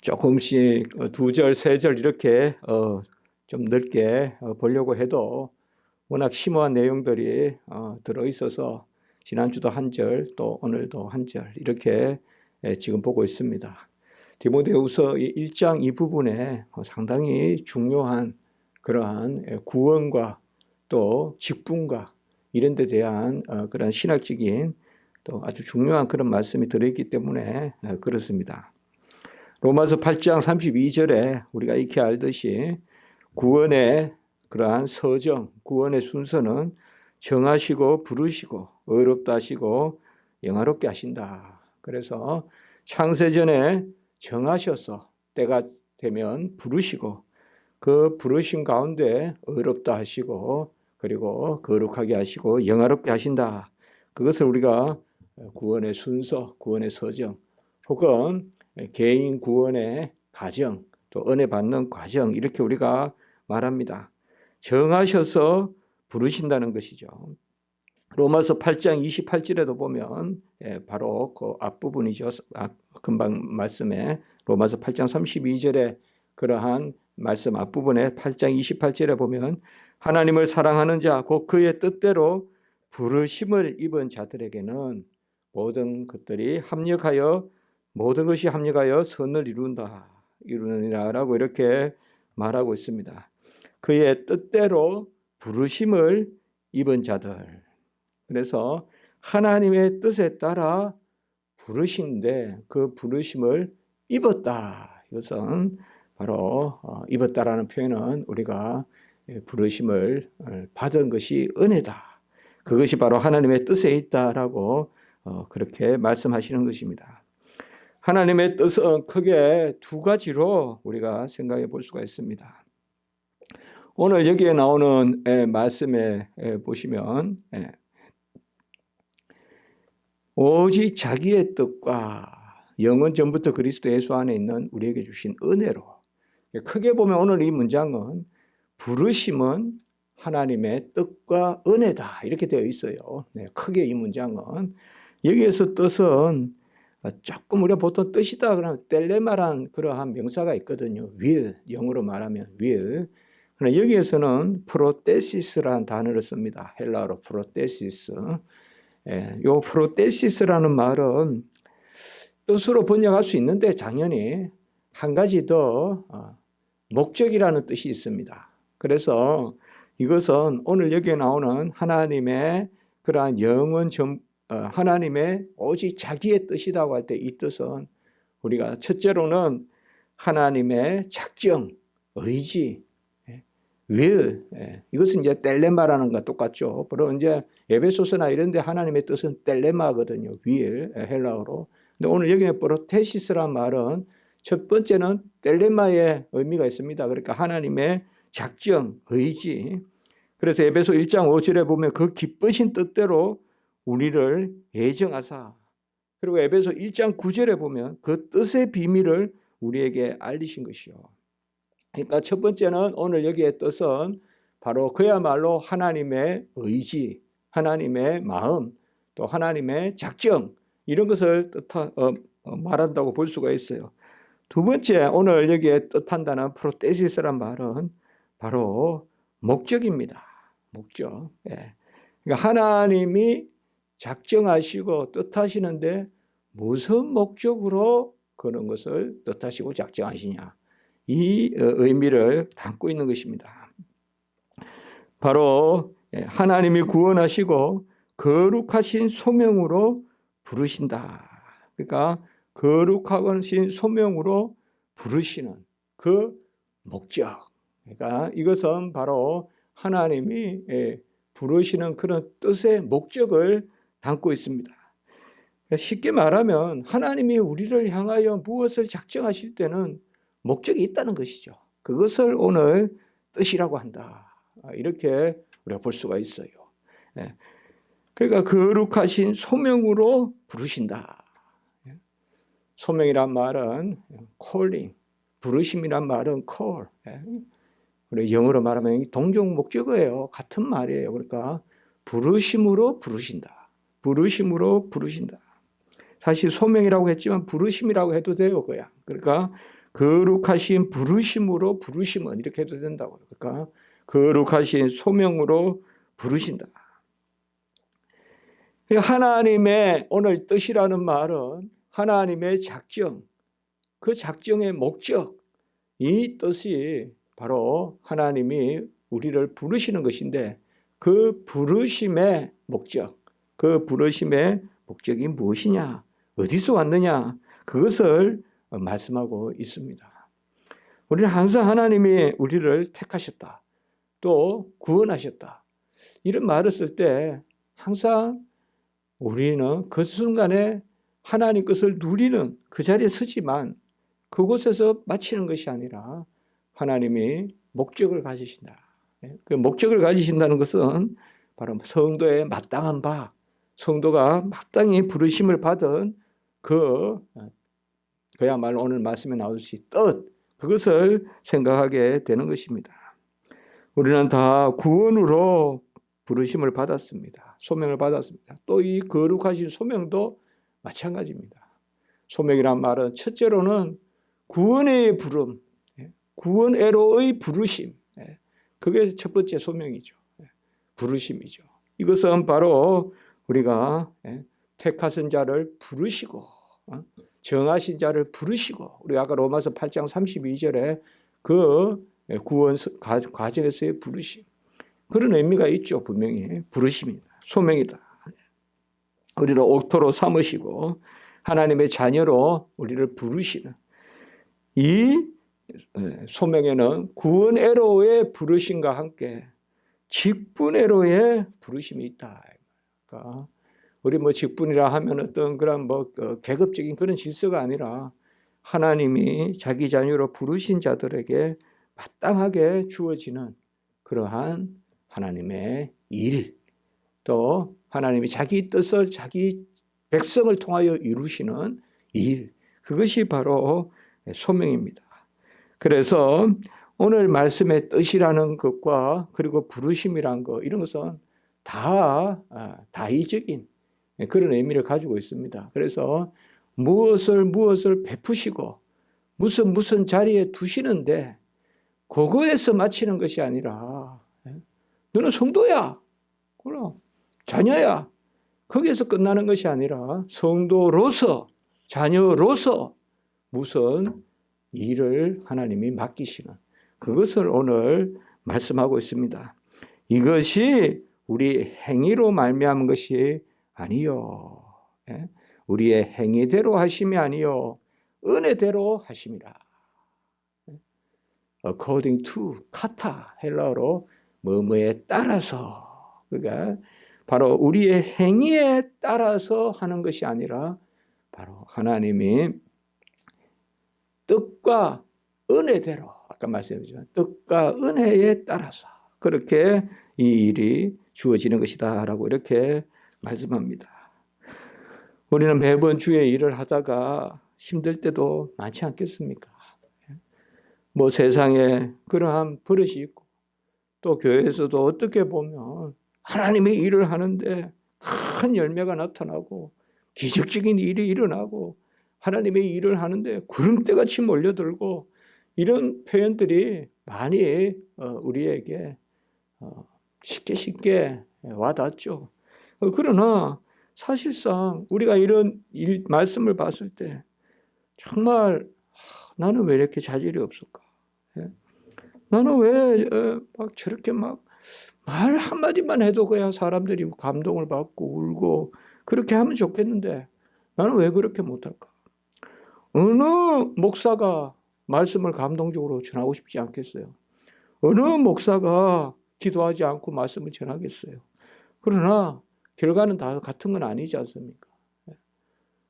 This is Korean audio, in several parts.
조금씩 두 절, 세 절 이렇게 좀 넓게 보려고 해도 워낙 심오한 내용들이 들어있어서 지난주도 한 절, 또 오늘도 한 절 이렇게 지금 보고 있습니다. 디모데후서 1장 이 부분에 상당히 중요한 그러한 구원과 또 직분과 이런 데 대한 그런 신학적인 또 아주 중요한 그런 말씀이 들어있기 때문에 그렇습니다. 로마서 8장 32절에 우리가 익히 알듯이 구원의 그러한 서정, 구원의 순서는 정하시고 부르시고 의롭다 하시고 영화롭게 하신다. 그래서 창세전에 정하셔서 때가 되면 부르시고 그 부르심 가운데 의롭다 하시고 그리고 거룩하게 하시고 영화롭게 하신다. 그것을 우리가 구원의 순서, 구원의 서정 혹은 개인 구원의 과정, 또 은혜 받는 과정 이렇게 우리가 말합니다. 정하셔서 부르신다는 것이죠. 로마서 8장 28절에도 보면 바로 그 앞부분이죠. 금방 말씀에 로마서 8장 32절에 그러한 말씀 앞부분에 8장 28절에 보면 하나님을 사랑하는 자 곧 그의 뜻대로 부르심을 입은 자들에게는 모든 것이 합력하여 선을 이루느니라라고 이렇게 말하고 있습니다. 그의 뜻대로 부르심을 입은 자들. 그래서 하나님의 뜻에 따라 부르신데 그 부르심을 입었다. 이것은 바로 입었다라는 표현은 우리가 부르심을 받은 것이 은혜다. 그것이 바로 하나님의 뜻에 있다라고 그렇게 말씀하시는 것입니다. 하나님의 뜻은 크게 두 가지로 우리가 생각해 볼 수가 있습니다. 오늘 여기에 나오는 말씀에 보시면 오직 자기의 뜻과 영원 전부터 그리스도 예수 안에 있는 우리에게 주신 은혜로, 크게 보면 오늘 이 문장은 부르심은 하나님의 뜻과 은혜다 이렇게 되어 있어요. 크게 이 문장은 여기에서 뜻은 조금 우리가 보통 뜻이다 그러면 텔레마란 그러한 명사가 있거든요. will, 영어로 말하면 will. 그러나 여기에서는 프로테시스라는 단어를 씁니다. 헬라어로 프로테시스. 요 프로테시스라는 말은 뜻으로 번역할 수 있는데 당연히 한 가지 더 목적이라는 뜻이 있습니다. 그래서 이것은 오늘 여기에 나오는 하나님의 그러한 하나님의 오직 자기의 뜻이라고 할 때 이 뜻은 우리가 첫째로는 하나님의 작정, 의지, will, 이것은 이제 텔레마라는 것과 똑같죠. 바로 이제 에베소서나 이런 데 하나님의 뜻은 텔레마거든요. will, 헬라어로. 근데 오늘 여기에 프로테시스란 말은 첫 번째는 텔레마의 의미가 있습니다. 그러니까 하나님의 작정, 의지. 그래서 에베소 1장 5절에 보면 그 기쁘신 뜻대로 우리를 예정하사. 그리고 에베소 1장 9절에 보면 그 뜻의 비밀을 우리에게 알리신 것이요. 그러니까 첫 번째는 오늘 여기에 뜻은 바로 그야말로 하나님의 의지, 하나님의 마음, 또 하나님의 작정 이런 것을 말한다고 볼 수가 있어요. 두 번째 오늘 여기에 뜻한다는 프로테시스란 말은 바로 목적입니다. 목적. 그러니까 하나님이 작정하시고 뜻하시는데 무슨 목적으로 그런 것을 뜻하시고 작정하시냐. 이 의미를 담고 있는 것입니다. 바로 하나님이 구원하시고 거룩하신 소명으로 부르신다. 그러니까 거룩하신 소명으로 부르시는 그 목적. 그러니까 이것은 바로 하나님이 부르시는 그런 뜻의 목적을 담고 있습니다. 쉽게 말하면 하나님이 우리를 향하여 무엇을 작정하실 때는 목적이 있다는 것이죠. 그것을 오늘 뜻이라고 한다. 이렇게 우리가 볼 수가 있어요. 그러니까 거룩하신 소명으로 부르신다. 소명이란 말은 calling, 부르심이란 말은 call. 그리고 영어로 말하면 동종 목적어예요. 같은 말이에요. 그러니까 부르심으로 부르신다. 부르심으로 부르신다. 사실 소명이라고 했지만 부르심이라고 해도 돼요. 그냥. 그러니까 거룩하신 부르심으로 부르심은 이렇게 해도 된다고요. 그러니까 거룩하신 소명으로 부르신다. 하나님의 오늘 뜻이라는 말은 하나님의 작정, 그 작정의 목적, 이 뜻이 바로 하나님이 우리를 부르시는 것인데 그 부르심의 목적, 그 부르심의 목적이 무엇이냐, 어디서 왔느냐, 그것을 말씀하고 있습니다. 우리는 항상 하나님이 우리를 택하셨다, 또 구원하셨다, 이런 말을 쓸 때 항상 우리는 그 순간에 하나님 것을 누리는 그 자리에 서지만 그곳에서 마치는 것이 아니라 하나님이 목적을 가지신다. 그 목적을 가지신다는 것은 바로 성도의 마땅한 바, 성도가 마땅히 부르심을 받은 그야말로 오늘 말씀에 나오듯이 뜻, 그것을 생각하게 되는 것입니다. 우리는 다 구원으로 부르심을 받았습니다. 소명을 받았습니다. 또 이 거룩하신 소명도 마찬가지입니다. 소명이란 말은 첫째로는 구원의 부름, 구원애로의 부르심, 그게 첫 번째 소명이죠. 부르심이죠. 이것은 바로 우리가 택하신 자를 부르시고 정하신 자를 부르시고, 우리 아까 로마서 8장 32절에 그 구원 과정에서의 부르심, 그런 의미가 있죠. 분명히 부르심이다, 소명이다. 우리를 옥토로 삼으시고 하나님의 자녀로 우리를 부르시는 이 소명에는 구원애로의 부르심과 함께 직분애로의 부르심이 있다. 그러니까 우리 직분이라 하면 어떤 그런 계급적인 그런 질서가 아니라 하나님이 자기 자녀로 부르신 자들에게 마땅하게 주어지는 그러한 하나님의 일, 또 하나님이 자기 뜻을 자기 백성을 통하여 이루시는 일, 그것이 바로 소명입니다. 그래서 오늘 말씀의 뜻이라는 것과 그리고 부르심이라는 것, 이런 것은 다 다의적인 그런 의미를 가지고 있습니다. 그래서 무엇을 베푸시고 무슨 자리에 두시는데 그거에서 마치는 것이 아니라 너는 성도야, 그럼 자녀야, 거기에서 끝나는 것이 아니라 성도로서 자녀로서 무슨 일을 하나님이 맡기시는 그것을 오늘 말씀하고 있습니다. 이것이 우리 행위로 말미암은 것이 아니요, 우리의 행위대로 하심이 아니요 은혜대로 하심이라. According to, 카타, 헬라어로 뭐뭐에 따라서, 그러니까 바로 우리의 행위에 따라서 하는 것이 아니라 바로 하나님이 뜻과 은혜대로, 아까 말씀드렸지만 뜻과 은혜에 따라서 그렇게 이 일이 주어지는 것이다 라고 이렇게 말씀합니다. 우리는 매번 주의 일을 하다가 힘들 때도 많지 않겠습니까? 세상에 그러한 버릇이 있고 또 교회에서도 어떻게 보면 하나님의 일을 하는데 큰 열매가 나타나고 기적적인 일이 일어나고 하나님의 일을 하는데 구름대같이 몰려들고 이런 표현들이 많이 우리에게 쉽게 와닿죠. 그러나 사실상 우리가 이런 말씀을 봤을 때 정말 나는 왜 이렇게 자질이 없을까? 나는 왜 저렇게 말 한마디만 해도 그냥 사람들이 감동을 받고 울고 그렇게 하면 좋겠는데 나는 왜 그렇게 못할까? 어느 목사가 말씀을 감동적으로 전하고 싶지 않겠어요? 어느 목사가 기도하지 않고 말씀을 전하겠어요? 그러나 결과는 다 같은 건 아니지 않습니까?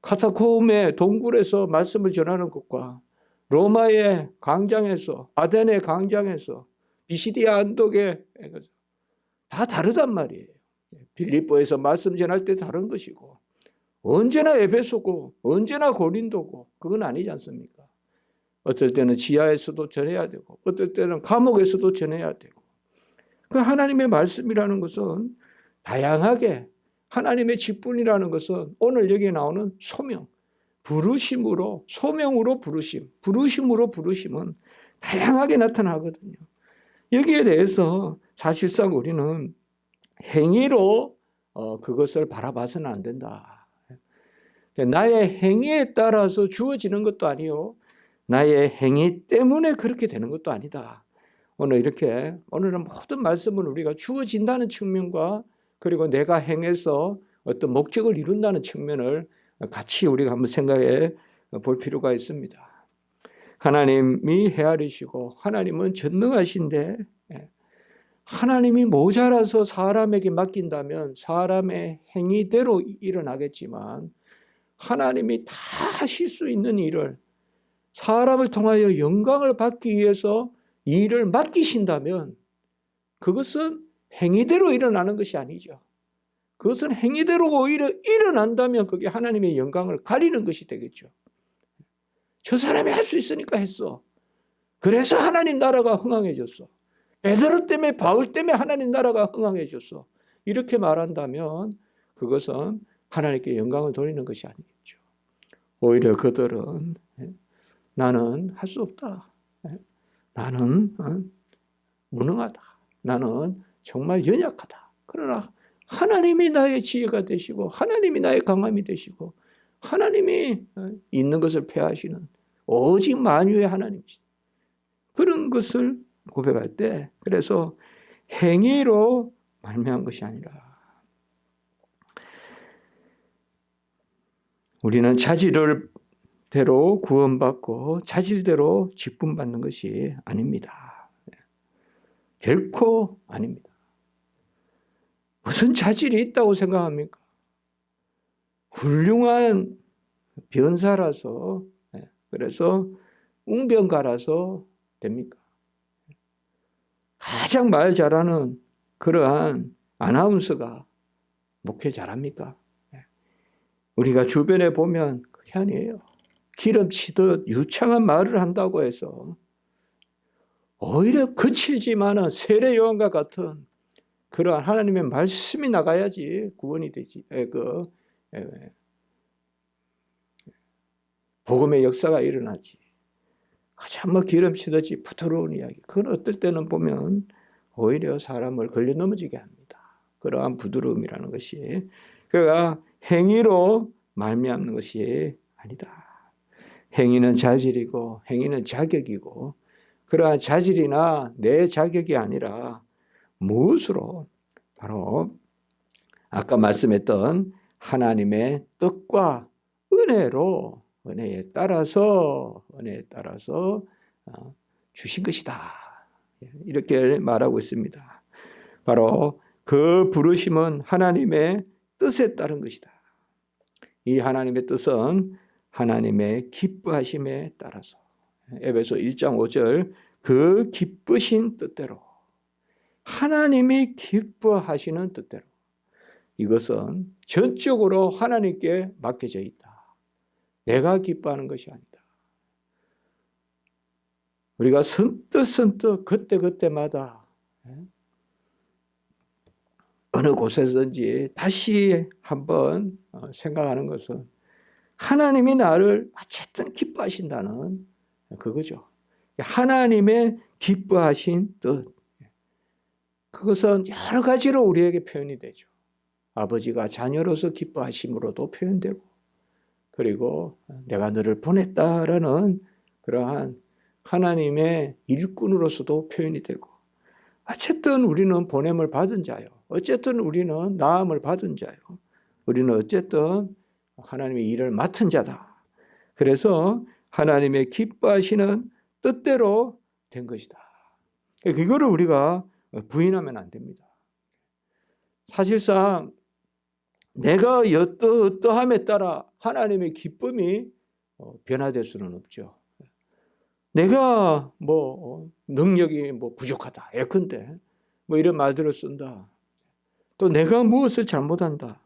카타콤의 동굴에서 말씀을 전하는 것과 로마의 광장에서, 아테네 광장에서, 비시디아 언덕에 다 다르단 말이에요. 빌립보에서 말씀 전할 때 다른 것이고 언제나 에베소고 언제나 고린도고 그건 아니지 않습니까? 어떨 때는 지하에서도 전해야 되고 어떨 때는 감옥에서도 전해야 되고, 그 하나님의 말씀이라는 것은 다양하게, 하나님의 직분이라는 것은 오늘 여기에 나오는 소명, 부르심으로, 소명으로 부르심, 부르심으로 부르심은 다양하게 나타나거든요. 여기에 대해서 사실상 우리는 행위로 그것을 바라봐서는 안 된다. 나의 행위에 따라서 주어지는 것도 아니요, 나의 행위 때문에 그렇게 되는 것도 아니다. 오늘은 모든 말씀은 우리가 주어진다는 측면과 그리고 내가 행해서 어떤 목적을 이룬다는 측면을 같이 우리가 한번 생각해 볼 필요가 있습니다. 하나님이 헤아리시고 하나님은 전능하신데, 하나님이 모자라서 사람에게 맡긴다면 사람의 행위대로 일어나겠지만, 하나님이 다 하실 수 있는 일을 사람을 통하여 영광을 받기 위해서 일을 맡기신다면 그것은 행위대로 일어나는 것이 아니죠. 그것은 행위대로 오히려 일어난다면 그게 하나님의 영광을 가리는 것이 되겠죠. 저 사람이 할 수 있으니까 했어. 그래서 하나님 나라가 흥왕해졌어. 베드로 때문에, 바울 때문에 하나님 나라가 흥왕해졌어. 이렇게 말한다면 그것은 하나님께 영광을 돌리는 것이 아니겠죠. 오히려 그들은 나는 할 수 없다. 나는 무능하다. 나는 정말 연약하다. 그러나 하나님이 나의 지혜가 되시고 하나님이 나의 강함이 되시고 하나님이 있는 것을 폐하시는 오직 만유의 하나님이시다. 그런 것을 고백할 때, 그래서 행위로 말미암은 것이 아니라 우리는 자질대로 구원받고 자질대로 직분받는 것이 아닙니다. 결코 아닙니다. 무슨 자질이 있다고 생각합니까? 훌륭한 변사라서, 그래서 웅변가라서 됩니까? 가장 말 잘하는 그러한 아나운서가 목회 잘합니까? 우리가 주변에 보면 그게 아니에요. 기름치듯 유창한 말을 한다고 해서 오히려 거칠지만은 세례 요한과 같은 그러한 하나님의 말씀이 나가야지 구원이 되지. 복음의 역사가 일어나지. 가장 기름치듯이 부드러운 이야기. 그건 어떨 때는 보면 오히려 사람을 걸려 넘어지게 합니다. 그러한 부드러움이라는 것이. 그러니까 행위로 말미암는 것이 아니다. 행위는 자질이고 행위는 자격이고, 그러한 자질이나 내 자격이 아니라 무엇으로? 바로 아까 말씀했던 하나님의 뜻과 은혜로, 은혜에 따라서 주신 것이다. 이렇게 말하고 있습니다. 바로 그 부르심은 하나님의 뜻에 따른 것이다. 이 하나님의 뜻은 하나님의 기뻐하심에 따라서, 에베소 1장 5절, 그 기쁘신 뜻대로, 하나님이 기뻐하시는 뜻대로, 이것은 전적으로 하나님께 맡겨져 있다. 내가 기뻐하는 것이 아니다. 우리가 선뜻 그때마다 어느 곳에서든지 다시 한번 생각하는 것은 하나님이 나를 어쨌든 기뻐하신다는 그거죠. 하나님의 기뻐하신 뜻, 그것은 여러 가지로 우리에게 표현이 되죠. 아버지가 자녀로서 기뻐하심으로도 표현되고, 그리고 내가 너를 보냈다라는 그러한 하나님의 일꾼으로서도 표현이 되고, 어쨌든 우리는 보냄을 받은 자요. 어쨌든 우리는 나음을 받은 자요. 우리는 어쨌든 하나님의 일을 맡은 자다. 그래서 하나님의 기뻐하시는 뜻대로 된 것이다. 그거를 우리가 부인하면 안 됩니다. 사실상 내가 어떠함에 따라 하나님의 기쁨이 변화될 수는 없죠. 내가 능력이 부족하다, 예컨대 이런 말들을 쓴다. 또 내가 무엇을 잘못한다.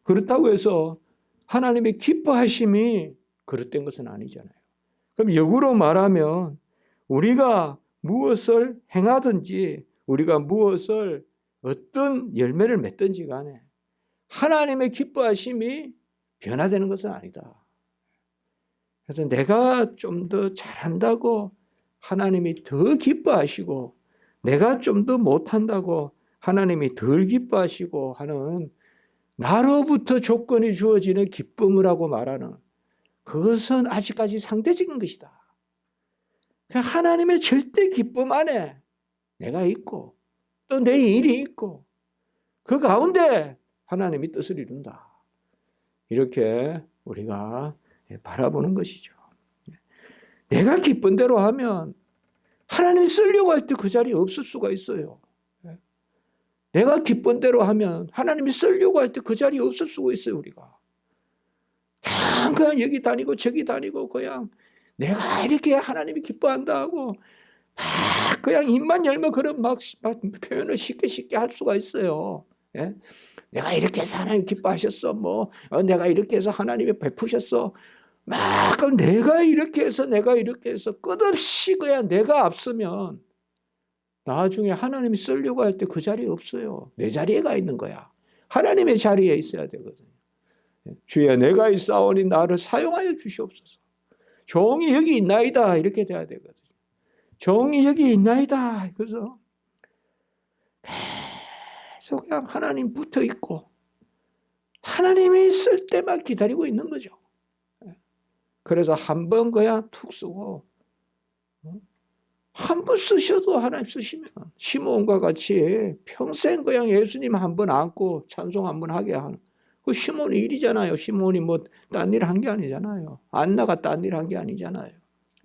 그렇다고 해서 하나님의 기뻐하심이 그릇된 것은 아니잖아요. 그럼 역으로 말하면 우리가 무엇을 행하든지, 우리가 무엇을 어떤 열매를 맺든지 간에 하나님의 기뻐하심이 변화되는 것은 아니다. 그래서 내가 좀 더 잘한다고 하나님이 더 기뻐하시고, 내가 좀 더 못한다고 하나님이 덜 기뻐하시고 하는, 나로부터 조건이 주어지는 기쁨이라고 말하는, 그것은 아직까지 상대적인 것이다. 하나님의 절대 기쁨 안에 내가 있고 또 내 일이 있고 그 가운데 하나님이 뜻을 이룬다. 이렇게 우리가 바라보는 것이죠. 내가 기쁜 대로 하면 하나님이 쓰려고 할 때 그 자리에 없을 수가 있어요. 내가 기쁜 대로 하면 하나님이 쓰려고 할 때 그 자리에 없을 수가 있어요. 우리가 그냥 여기 다니고 저기 다니고 그냥 내가 이렇게 하나님이 기뻐한다 하고 막 그냥 입만 열면 그런 막 표현을 쉽게 할 수가 있어요. 예? 내가 이렇게 해서 하나님 기뻐하셨어. 내가 이렇게 해서 하나님이 베푸셨어. 막 그럼 내가 이렇게 해서 끝없이 그냥 내가 앞서면 나중에 하나님이 쓰려고 할 때 그 자리에 없어요. 내 자리에 가 있는 거야. 하나님의 자리에 있어야 되거든요. 주여 내가 있사오니 나를 사용하여 주시옵소서. 종이 여기 있나이다 이렇게 돼야 되거든요. 종이 여기 있나이다. 그래서 계속 그냥 하나님 붙어 있고 하나님이 쓸 때만 기다리고 있는 거죠. 그래서 한 번 그냥 툭 쓰고 한 번 쓰셔도 하나님 쓰시면 시몬과 같이 평생 그냥 예수님 한 번 안고 찬송 한 번 하게 하는 그 시몬의 일이잖아요. 시몬이 딴 일 한 게 아니잖아요. 안나가 딴 일 한 게 아니잖아요.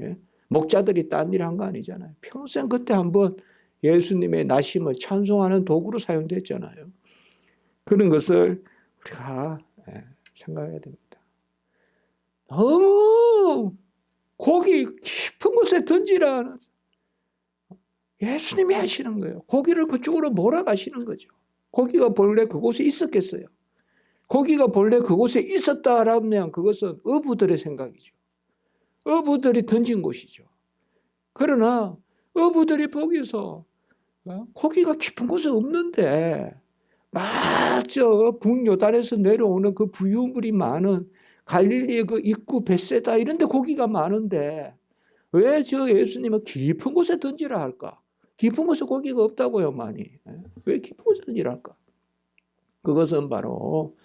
예? 목자들이 딴 일 한 거 아니잖아요. 평생 그때 한번 예수님의 나심을 찬송하는 도구로 사용됐잖아요. 그런 것을 우리가 생각해야 됩니다. 너무 고기 깊은 곳에 던지라 예수님이 하시는 거예요. 고기를 그쪽으로 몰아가시는 거죠. 고기가 본래 그곳에 있었겠어요. 고기가 본래 그곳에 있었다라면 그것은 어부들의 생각이죠. 어부들이 던진 곳이죠. 그러나 어부들이 보기에서 고기가 깊은 곳에 없는데 막 저 북요단에서 내려오는 그 부유물이 많은 갈릴리의 그 입구 벳세다 이런 데 고기가 많은데 왜 저 예수님은 깊은 곳에 던지라 할까? 깊은 곳에 고기가 없다고요, 많이. 왜 깊은 곳에 던지라 할까? 그것은 바로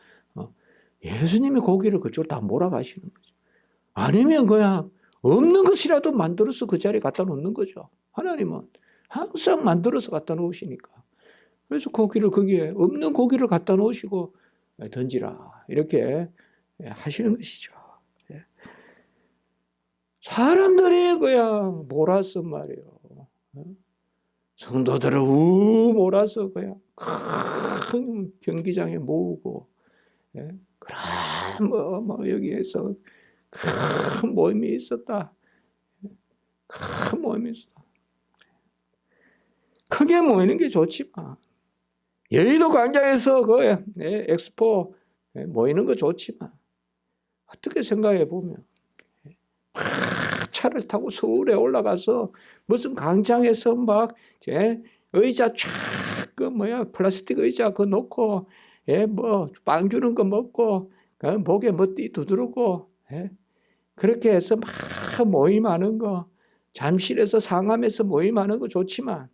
예수님이 고기를 그쪽으로 다 몰아가시는 거죠. 아니면 그냥 없는 것이라도 만들어서 그 자리에 갖다 놓는 거죠. 하나님은 항상 만들어서 갖다 놓으시니까. 그래서 고기를 거기에 없는 고기를 갖다 놓으시고 던지라 이렇게 하시는 것이죠. 사람들이 그냥 몰아서 말이에요. 성도들을 몰아서 그냥 큰 경기장에 모으고 그럼 여기에서 큰 모임이 있었다. 큰 모임이 있었다. 크게 모이는 게 좋지만 여의도 광장에서 그 엑스포 모이는 거 좋지만 어떻게 생각해 보면 차를 타고 서울에 올라가서 무슨 광장에서 막 의자 쫙 플라스틱 의자 그 놓고 빵 주는 거 먹고 목에 머띠 두드리고 그렇게 해서 막 모임하는 거 잠실에서 상암에서 모임하는 거 좋지만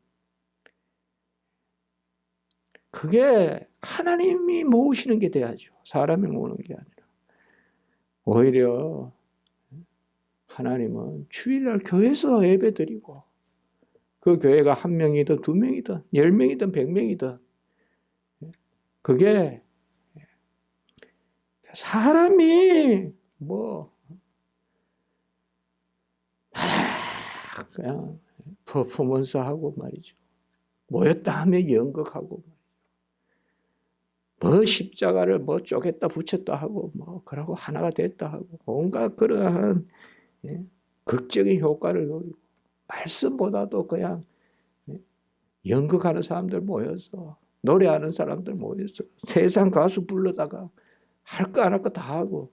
그게 하나님이 모으시는 게 돼야죠. 사람이 모으는 게 아니라. 오히려 하나님은 주일날 교회에서 예배드리고 그 교회가 1명이든 2명이든 10명이든 100명이든 그게 사람이 그냥 퍼포먼스하고 말이죠. 모였다 하면 연극하고 십자가를 쪼갰다 붙였다 하고 그러고 하나가 됐다 하고 온갖 그러한 극적인 효과를 노리고 말씀보다도 그냥 연극하는 사람들 모여서 노래하는 사람들 모여서 세상 가수 불러다가 할 거 안 할 거 다 하고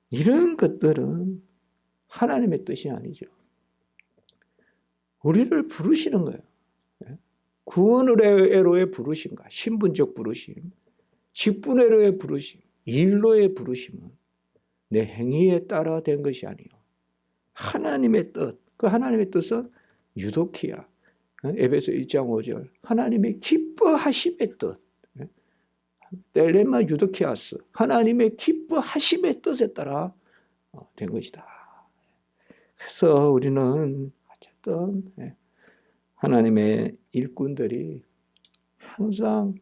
이런 것들은 하나님의 뜻이 아니죠. 우리를 부르시는 거예요. 구원의로의 부르심과 신분적 부르심, 직분의로의 부르심, 일로의 부르심은 내 행위에 따라 된 것이 아니요 하나님의 뜻. 그 하나님의 뜻은 유도키야. 에베소 1장 5절. 하나님의 기뻐하심의 뜻. 텔레마 유도키아스. 하나님의 기뻐하심의 뜻에 따라 된 것이다. 그래서 우리는 어쨌든 하나님의 일꾼들이 항상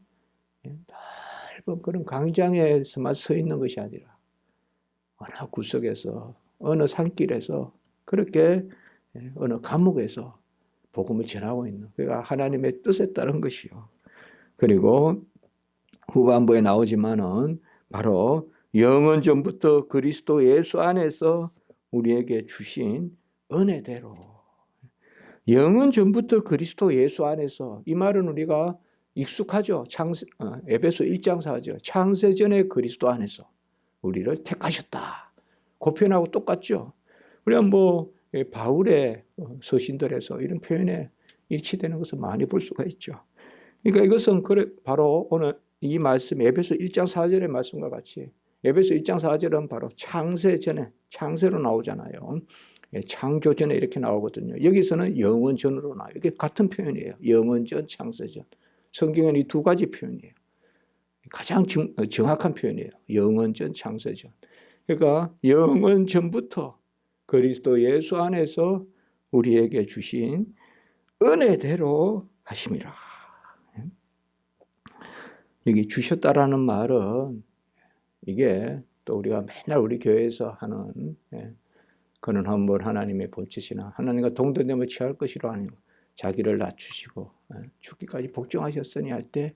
넓은 그런 광장에서만 서 있는 것이 아니라 어느 구석에서 어느 산길에서 그렇게 어느 감옥에서 복음을 전하고 있는 그가 하나님의 뜻에 따른 것이요. 그리고 후반부에 나오지만은 바로 영원 전부터 그리스도 예수 안에서 우리에게 주신 은혜대로 영원 전부터 그리스도 예수 안에서 이 말은 우리가 익숙하죠. 에베소 1장 4절 창세전에 그리스도 안에서 우리를 택하셨다. 그 표현하고 똑같죠. 우리가 바울의 서신들에서 이런 표현에 일치되는 것을 많이 볼 수가 있죠. 그러니까 이것은 바로 오늘 이 말씀 에베소 1장 4절의 말씀과 같이 에베소 1장 4절은 바로 창세전에 창세로 나오잖아요. 창조전에 이렇게 나오거든요. 여기서는 영원전으로 나와요. 이게 같은 표현이에요. 영원전, 창세전. 성경에는 이 두 가지 표현이에요. 가장 정확한 표현이에요. 영원전, 창세전. 그러니까 영원전부터 그리스도 예수 안에서 우리에게 주신 은혜대로 하심이라. 여기 주셨다라는 말은 이게 또 우리가 맨날 우리 교회에서 하는 그는 한번 하나님의 본체시나 하나님과 동등됨을 취할 것이라 하는 자기를 낮추시고 죽기까지 복종하셨으니 할 때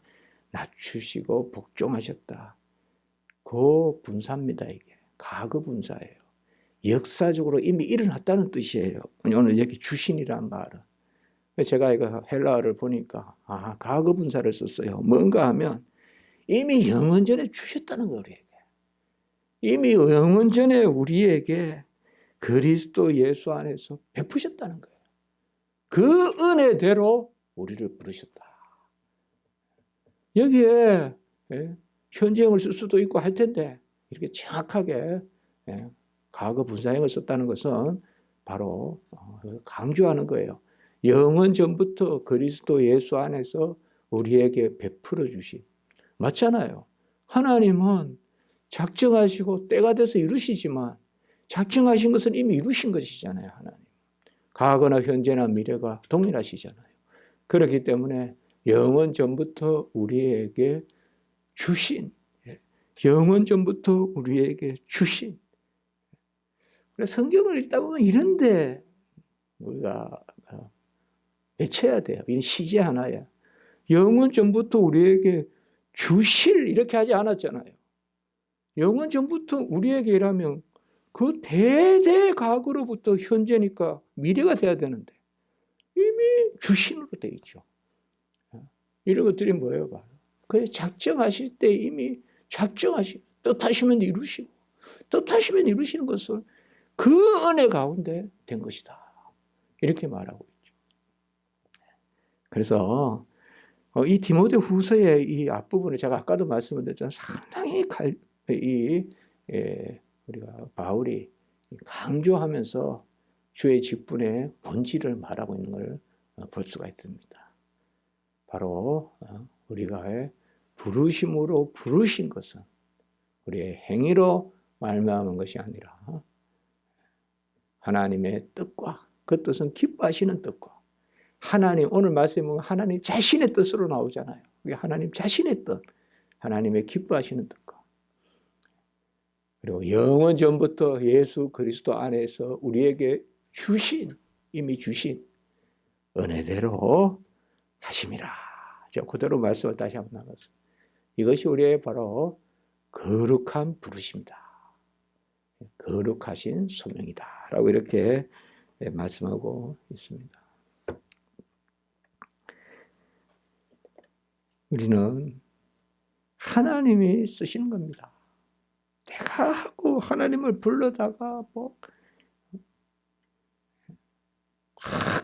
낮추시고 복종하셨다. 그 분사입니다. 이게 과거 분사예요. 역사적으로 이미 일어났다는 뜻이에요. 오늘 여기 주신이란 말은. 제가 이거 헬라어를 보니까 과거 분사를 썼어요. 뭔가 하면 이미 영원전에 주셨다는 거예요. 우리에게. 이미 영원전에 우리에게 그리스도 예수 안에서 베푸셨다는 거예요. 그 은혜대로 우리를 부르셨다. 여기에 현재형을 쓸 수도 있고 할 텐데 이렇게 정확하게 과거 분사형을 썼다는 것은 바로 강조하는 거예요. 영원 전부터 그리스도 예수 안에서 우리에게 베풀어 주신 맞잖아요. 하나님은 작정하시고 때가 돼서 이루시지만 작정하신 것은 이미 이루신 것이잖아요. 하나님. 과거나 현재나 미래가 동일하시잖아요. 그렇기 때문에 영원 전부터 우리에게 주신 영원 전부터 우리에게 주신 그래서 성경을 읽다 보면 이런데 우리가 외쳐야 돼요. 이건 시제 하나야. 영원 전부터 우리에게 주실 이렇게 하지 않았잖아요. 영원 전부터 우리에게 이라면 그 대대 과거로부터 현재니까 미래가 돼야 되는데 이미 주신으로 되어 있죠. 이런 것들이 뭐예요? 그 작정하실 때 이미 뜻하시면 이루시고 뜻하시면 이루시는 것을 그 은혜 가운데 된 것이다. 이렇게 말하고 있죠. 그래서 이 디모데 후서의 이 앞부분에 제가 아까도 말씀을 드렸잖아요. 상당히 우리가 바울이 강조하면서 주의 직분의 본질을 말하고 있는 걸 볼 수가 있습니다. 바로 우리가 부르심으로 부르신 것은 우리의 행위로 말미암은 것이 아니라 하나님의 뜻과 그 뜻은 기뻐하시는 뜻과 하나님 오늘 말씀은 하나님 자신의 뜻으로 나오잖아요. 하나님 자신의 뜻, 하나님의 기뻐하시는 뜻과 그리고 영원 전부터 예수 그리스도 안에서 우리에게 이미 주신 은혜대로 하심이라. 제가 그대로 말씀을 다시 한번 나눴어요. 이것이 우리의 바로 거룩한 부르심이다. 거룩하신 소명이다. 라고 이렇게 말씀하고 있습니다. 우리는 하나님이 쓰시는 겁니다. 내가 하고 하나님을 불러다가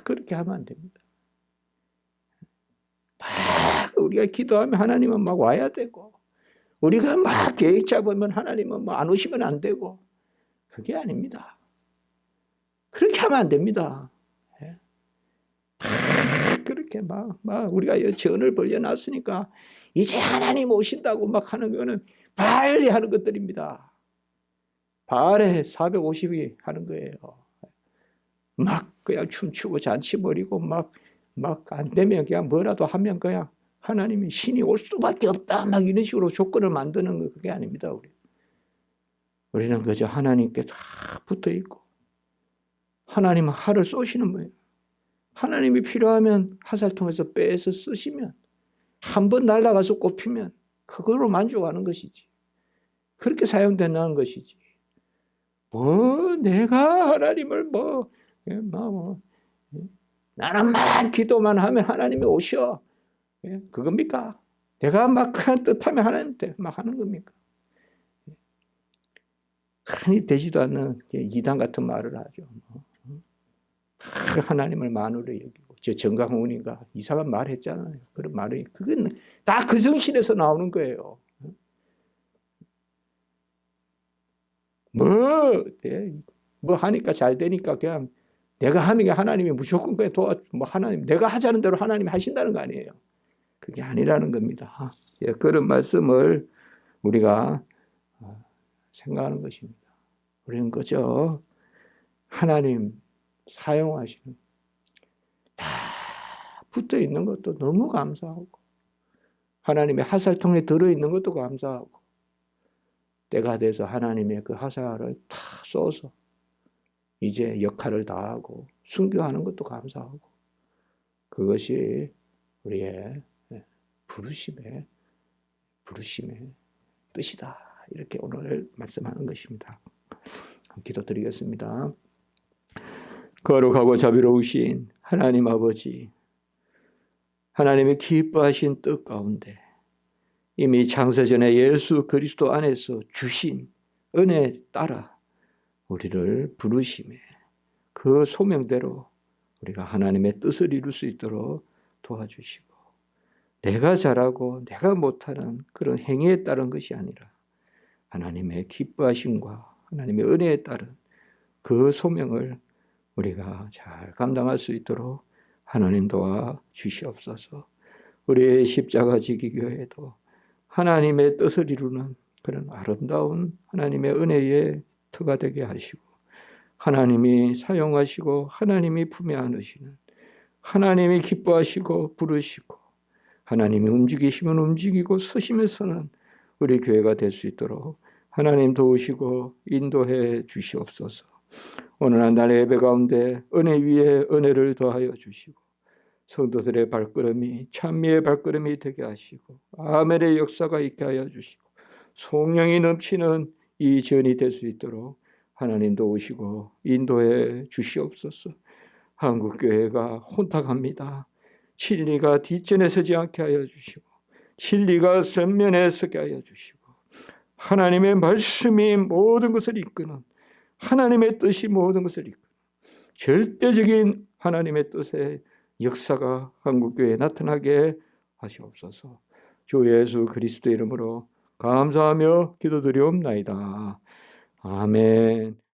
그렇게 하면 안 됩니다. 막 우리가 기도하면 하나님은 막 와야 되고 우리가 막 계획 잡으면 하나님은 안 오시면 안 되고 그게 아닙니다. 그렇게 하면 안 됩니다. 예. 그렇게 막 우리가 전을 벌려놨으니까 이제 하나님 오신다고 막 하는 거는 바알이 하는 것들입니다. 바알에 450이 하는 거예요. 막 그냥 춤추고 잔치 벌이고 막 안 되면 그냥 뭐라도 하면 그냥 하나님이 신이 올 수밖에 없다 막 이런 식으로 조건을 만드는 거 그게 아닙니다. 우리는 그저 하나님께 다 붙어 있고 하나님은 활을 쏘시는 거예요. 하나님이 필요하면 화살통에서 빼서 쓰시면 한 번 날아가서 꼽히면 그걸로 만족하는 것이지. 그렇게 사용된다는 것이지. 내가 하나님을 나는 막 기도만 하면 하나님이 오셔. 그겁니까? 내가 막 하는 뜻하면 하나님 막 하는 겁니까? 그러니 되지도 않는 이단 같은 말을 하죠. 하나님을 만으로 여기고 저 정강훈인가 이상한 말 했잖아요. 그런 말이 그건 다 그 정신에서 나오는 거예요. 뭐 하니까 잘 되니까 그냥 내가 하는 게 하나님이 무조건 그냥 하나님 내가 하자는 대로 하나님이 하신다는 거 아니에요. 그게 아니라는 겁니다. 그런 말씀을 우리가 생각하는 것입니다. 우리는 그저 하나님 사용하시는 다 붙어 있는 것도 너무 감사하고 하나님의 화살통에 들어있는 것도 감사하고 때가 돼서 하나님의 그 화살을 다 쏘서 이제 역할을 다하고 순교하는 것도 감사하고 그것이 우리의 부르심의 뜻이다. 이렇게 오늘 말씀하는 것입니다. 기도드리겠습니다. 거룩하고 자비로우신 하나님 아버지, 하나님의 기뻐하신 뜻 가운데 이미 창세전에 예수 그리스도 안에서 주신 은혜에 따라 우리를 부르심에 그 소명대로 우리가 하나님의 뜻을 이룰 수 있도록 도와주시고 내가 잘하고 내가 못하는 그런 행위에 따른 것이 아니라 하나님의 기뻐하심과 하나님의 은혜에 따른 그 소명을 우리가 잘 감당할 수 있도록 하나님 도와 주시옵소서. 우리의 십자가 지기 교회도 하나님의 뜻을 이루는 그런 아름다운 하나님의 은혜의 터가 되게 하시고 하나님이 사용하시고 하나님이 품에 안으시는 하나님이 기뻐하시고 부르시고 하나님이 움직이시면 움직이고 서시면 서는 우리 교회가 될 수 있도록 하나님 도우시고 인도해 주시옵소서. 오늘 한 날의 예배 가운데 은혜 위에 은혜를 더하여 주시고 성도들의 발걸음이 찬미의 발걸음이 되게 하시고 아멘의 역사가 있게 하여 주시고 성령이 넘치는 이 전이 될 수 있도록 하나님 도우시고 인도해 주시옵소서. 한국교회가 혼탁합니다. 진리가 뒷전에 서지 않게 하여 주시고 진리가 전면에 서게 하여 주시고 하나님의 말씀이 모든 것을 이끄는 하나님의 뜻이 모든 것을 이끄는 절대적인 하나님의 뜻의 역사가 한국교회에 나타나게 하시옵소서. 주 예수 그리스도의 이름으로 감사하며 기도드리옵나이다. 아멘.